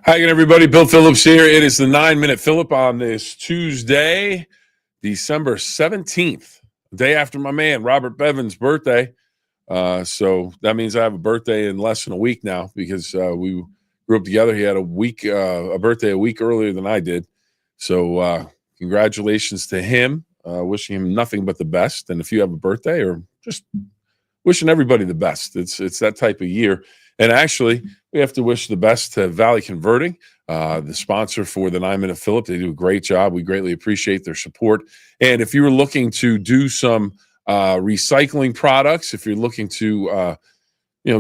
Hi again, everybody. Bill Phillips here. It is the 9-Minute Phill-Up on this Tuesday, December 17th, the day after my man Robert Bevan's birthday. So that means I have a birthday in less than a week now because we grew up together. He had a birthday a week earlier than I did. So congratulations to him. Wishing him nothing but the best. And if you have a birthday, or just wishing everybody the best, it's that type of year. And actually, we have to wish the best to Valley Converting, the sponsor for the 9-Minute Phill-Up. They do a great job. We greatly appreciate their support. And if you were looking to do some recycling products, if you're looking to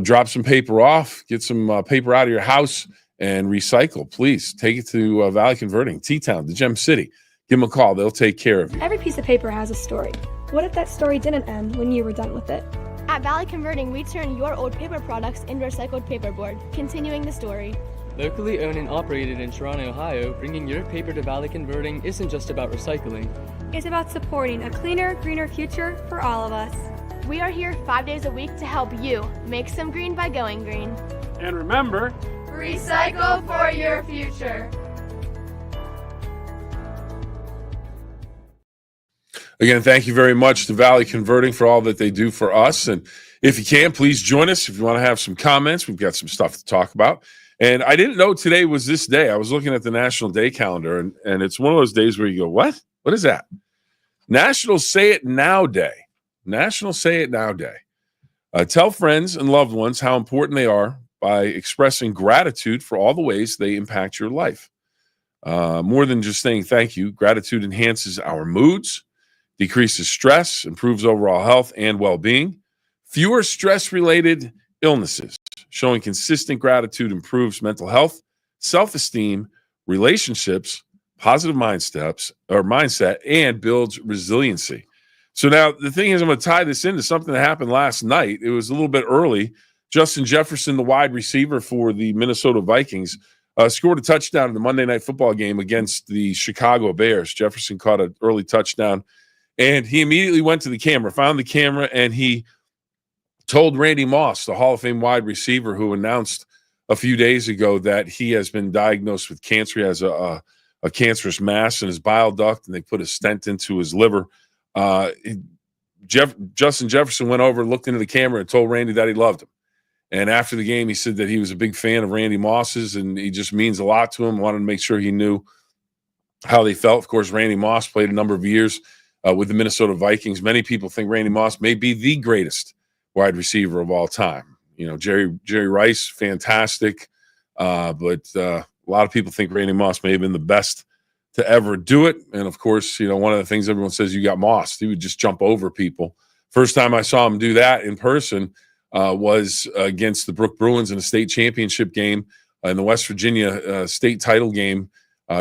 drop some paper off, get some paper out of your house and recycle, please take it to Valley Converting, T-Town, the Gem City. Give them a call. They'll take care of you. Every piece of paper has a story. What if that story didn't end when you were done with it? At Valley Converting, we turn your old paper products into recycled paperboard, continuing the story. Locally owned and operated in Toronto, Ohio, bringing your paper to Valley Converting isn't just about recycling. It's about supporting a cleaner, greener future for all of us. We are here 5 days a week to help you make some green by going green. And remember, recycle for your future. Again, thank you very much to Valley Converting for all that they do for us. And if you can, please join us. If you want to have some comments, we've got some stuff to talk about. And I didn't know today was this day. I was looking at the National Day calendar, and it's one of those days where you go, what? What is that? National Say It Now Day. National Say It Now Day. Tell friends and loved ones how important they are by expressing gratitude for all the ways they impact your life. More than just saying thank you, gratitude enhances our moods, decreases stress, improves overall health and well-being. Fewer stress-related illnesses. Showing consistent gratitude improves mental health, self-esteem, relationships, positive mindset, and builds resiliency. So now the thing is, I'm going to tie this into something that happened last night. It was a little bit early. Justin Jefferson, the wide receiver for the Minnesota Vikings, scored a touchdown in the Monday Night Football game against the Chicago Bears. Jefferson caught an early touchdown. And he immediately went to the camera, found the camera, and he told Randy Moss, the Hall of Fame wide receiver who announced a few days ago that he has been diagnosed with cancer. He has a cancerous mass in his bile duct, and they put a stent into his liver. Justin Jefferson went over, looked into the camera, and told Randy that he loved him. And after the game, he said that he was a big fan of Randy Moss's, and he just means a lot to him. Wanted to make sure he knew how they felt. Of course, Randy Moss played a number of years with the Minnesota Vikings. Many people think Randy Moss may be the greatest wide receiver of all time. You know, Jerry Rice, fantastic. But a lot of people think Randy Moss may have been the best to ever do it. And, of course, you know, one of the things everyone says, you got Moss. He would just jump over people. First time I saw him do that in person was against the Brook Bruins in a state championship game in the West Virginia state title game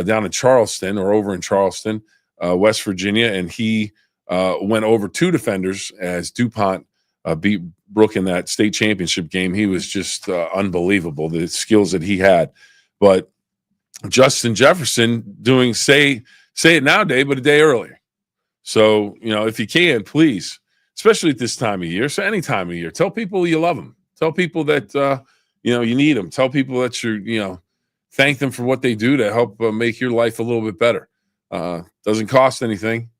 down in Charleston, or over in Charleston, West Virginia, and he went over two defenders as DuPont beat Brook in that state championship game. He was just unbelievable, the skills that he had. But Justin Jefferson doing Say It Now Day, but a day earlier. So, you know, if you can, please, especially at this time of year, so any time of year, tell people you love them. Tell people that, you need them. Tell people that thank them for what they do to help make your life a little bit better. Doesn't cost anything,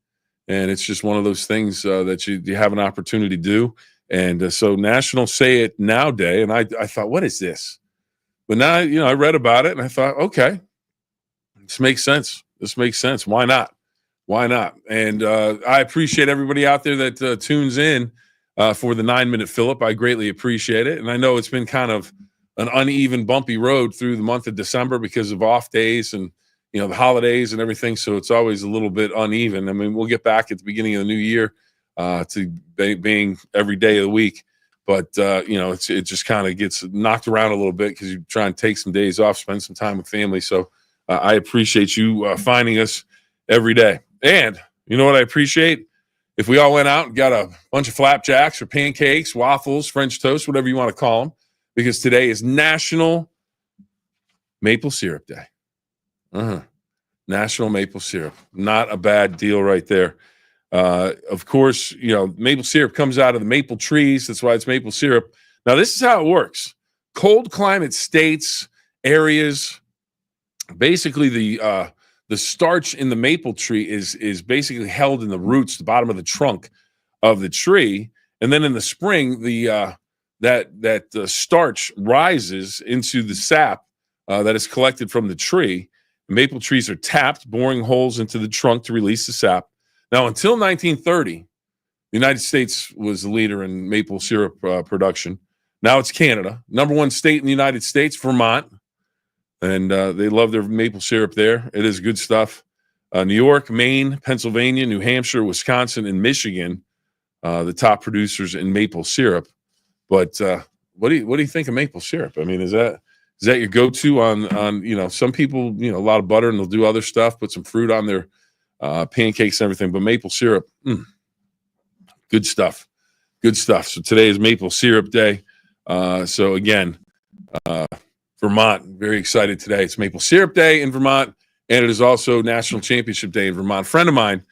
and it's just one of those things that you have an opportunity to do. And so National Say It Now Day, and I thought, what is this? But now, I read about it, and I thought, okay, this makes sense. This makes sense. Why not? Why not? And I appreciate everybody out there that tunes in for the 9-Minute Phill-Up. I greatly appreciate it. And I know it's been kind of an uneven, bumpy road through the month of December because of off days and, the holidays and everything. So it's always a little bit uneven. I mean, we'll get back at the beginning of the new year to being every day of the week. But, it just kind of gets knocked around a little bit because you try and take some days off, spend some time with family. So I appreciate you finding us every day. And you know what I appreciate? If we all went out and got a bunch of flapjacks or pancakes, waffles, French toast, whatever you want to call them, because today is National Maple Syrup Day. National Maple Syrup. Not a bad deal right there. Of course, maple syrup comes out of the maple trees. That's why it's maple syrup. Now, this is how it works. Cold climate states, areas, basically the starch in the maple tree is basically held in the roots, the bottom of the trunk of the tree, and then in the spring, that starch rises into the sap that is collected from the tree. Maple trees are tapped, boring holes into the trunk to release the sap. Now, until 1930, the United States was the leader in maple syrup production. Now it's Canada. Number one state in the United States, Vermont. And they love their maple syrup there. It is good stuff. New York, Maine, Pennsylvania, New Hampshire, Wisconsin, and Michigan, the top producers in maple syrup. But what do you think of maple syrup? I mean, is that your go-to on some people, a lot of butter, and they'll do other stuff, put some fruit on their pancakes and everything. But maple syrup, good stuff. Good stuff. So today is Maple Syrup Day. So again, Vermont, very excited today. It's Maple Syrup Day in Vermont, and it is also National Championship Day in Vermont. A friend of mine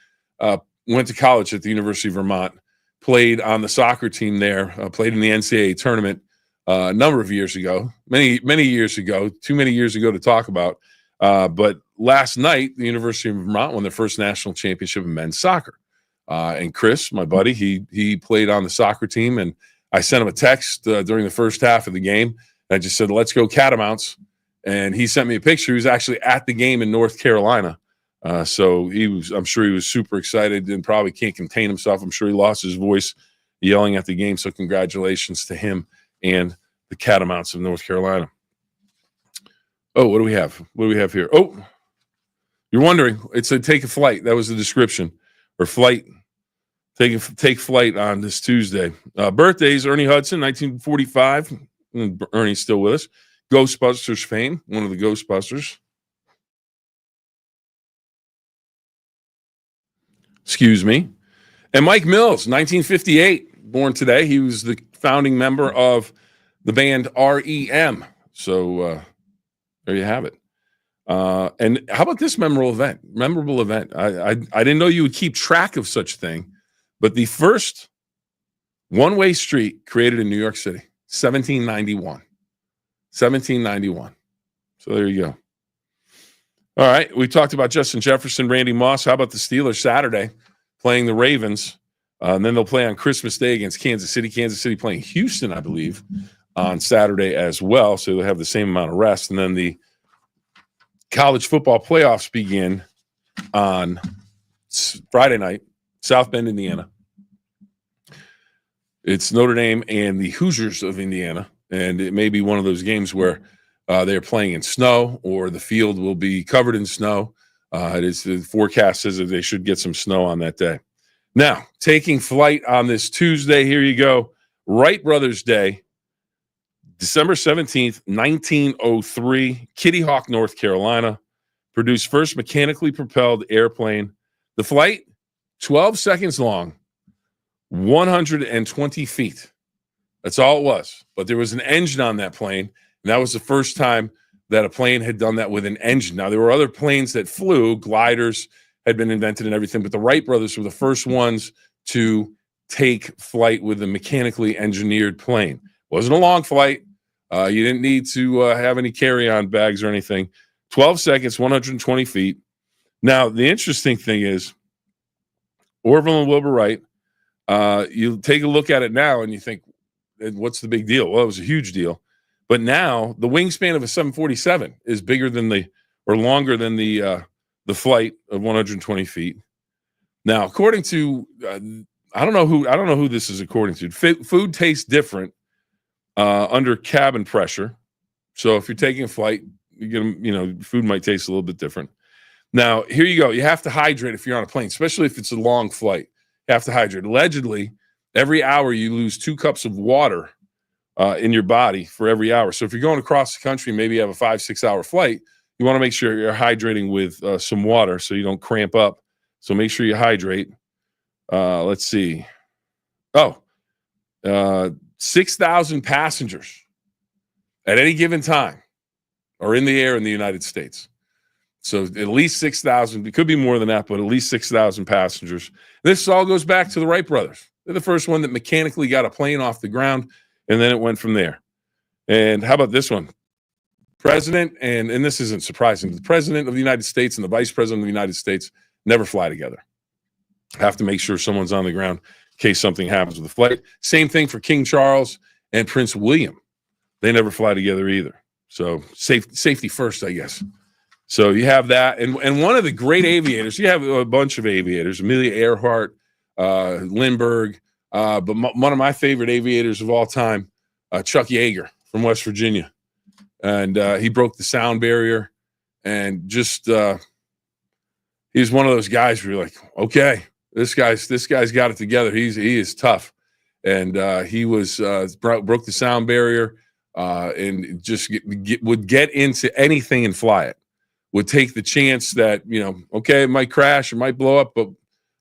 went to college at the University of Vermont, played on the soccer team there, played in the NCAA tournament a number of years ago, many years ago, too many years ago to talk about. But last night, the University of Vermont won their first national championship in men's soccer. And Chris, my buddy, he played on the soccer team, and I sent him a text during the first half of the game. I just said, let's go Catamounts. And he sent me a picture. He was actually at the game in North Carolina. So I'm sure he was super excited and probably can't contain himself. I'm sure he lost his voice yelling at the game. So congratulations to him and the Catamounts of North Carolina. Oh, what do we have? What do we have here? Oh, you're wondering. It's a take a flight. That was the description. Or flight. Take flight on this Tuesday. Birthdays, Ernie Hudson, 1945. Ernie's still with us. Ghostbusters fame, one of the Ghostbusters. Excuse me. And Mike Mills, 1958, born today. He was the founding member of the band REM. So there you have it. And how about this memorable event? I didn't know you would keep track of such a thing, but the first one-way street created in New York City. 1791. So there you go. All right. We talked about Justin Jefferson, Randy Moss. How about the Steelers Saturday playing the Ravens? And then they'll play on Christmas Day against Kansas City. Kansas City playing Houston, I believe, on Saturday as well. So they'll have the same amount of rest. And then the college football playoffs begin on Friday night, South Bend, Indiana. It's Notre Dame and the Hoosiers of Indiana, and it may be one of those games where they're playing in snow or the field will be covered in snow. The forecast says that they should get some snow on that day. Now, taking flight on this Tuesday, here you go. Wright Brothers Day, December 17th, 1903, Kitty Hawk, North Carolina, produced first mechanically propelled airplane. The flight, 12 seconds long. 120 feet. That's all it was. But there was an engine on that plane, and that was the first time that a plane had done that with an engine. Now, there were other planes that flew. Gliders had been invented and everything, but the Wright brothers were the first ones to take flight with a mechanically engineered plane. It wasn't a long flight. You didn't need to have any carry-on bags or anything. 12 seconds, 120 feet. Now, the interesting thing is Orville and Wilbur Wright, you take a look at it now and you think, what's the big deal? Well, it was a huge deal. But now the wingspan of a 747 is bigger than longer than the flight of 120 feet. Now, according to, I don't know who this is according to. Food tastes different under cabin pressure. So if you're taking a flight, food might taste a little bit different. Now, here you go. You have to hydrate if you're on a plane, especially if it's a long flight. You have to hydrate. Allegedly, every hour you lose 2 cups of water in your body for every hour. So if you're going across the country, maybe you have a 5-6 hour flight, you want to make sure you're hydrating with some water so you don't cramp up. So make sure you hydrate. Let's see. 6,000 passengers at any given time are in the air in the United States. So at least 6,000. It could be more than that, but at least 6,000 passengers. This all goes back to the Wright brothers. They're the first one that mechanically got a plane off the ground, and then it went from there. And how about this one? President, and this isn't surprising, the President of the United States and the Vice President of the United States never fly together. Have to make sure someone's on the ground in case something happens with the flight. Same thing for King Charles and Prince William. They never fly together either. So safety first, I guess. So you have that. And one of the great aviators, you have a bunch of aviators, Amelia Earhart, Lindbergh, but one of my favorite aviators of all time, Chuck Yeager from West Virginia. And he broke the sound barrier, and just he's one of those guys where you're like, okay, this guy's got it together. He is tough, and he was broke the sound barrier, and just would get into anything and fly it. Would take the chance that, okay, it might crash, it might blow up, but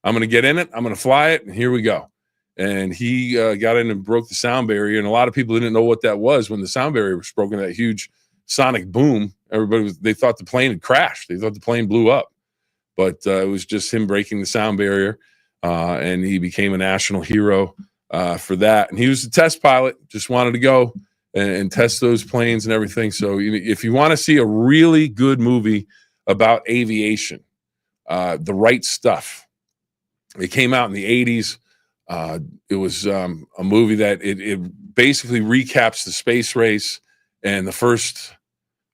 I'm going to get in it, I'm going to fly it, and here we go. And he got in and broke the sound barrier, and a lot of people didn't know what that was when the sound barrier was broken. That huge sonic boom. They thought the plane had crashed. They thought the plane blew up, but it was just him breaking the sound barrier, and he became a national hero for that. And he was a test pilot, just wanted to go and test those planes and everything. So if you want to see a really good movie about aviation, The Right Stuff, it came out in the 80s. It was a movie that it basically recaps the space race and the first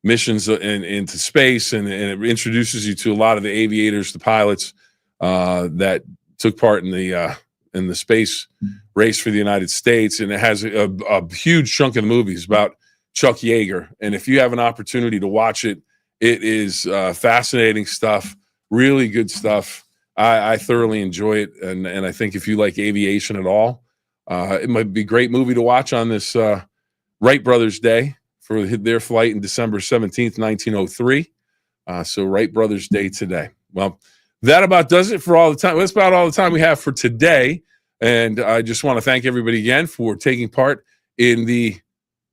missions into space, and it introduces you to a lot of the aviators, the pilots that took part in the space race for the United States. And it has a huge chunk of the movie is about Chuck Yeager. And if you have an opportunity to watch it, it is fascinating stuff, really good stuff. I thoroughly enjoy it, and I think if you like aviation at all, it might be a great movie to watch on this Wright Brothers Day for their flight in December 17th, 1903. So Wright Brothers Day today. Well, that about does it for all the time. That's about all the time we have for today. And I just want to thank everybody again for taking part in the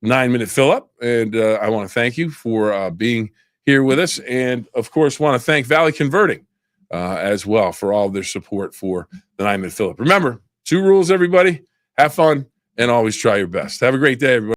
9-minute fill-up. And I want to thank you for being here with us. And, of course, want to thank Valley Converting as well for all of their support for the 9-minute fill-up. Remember, 2 rules, everybody. Have fun and always try your best. Have a great day, everybody.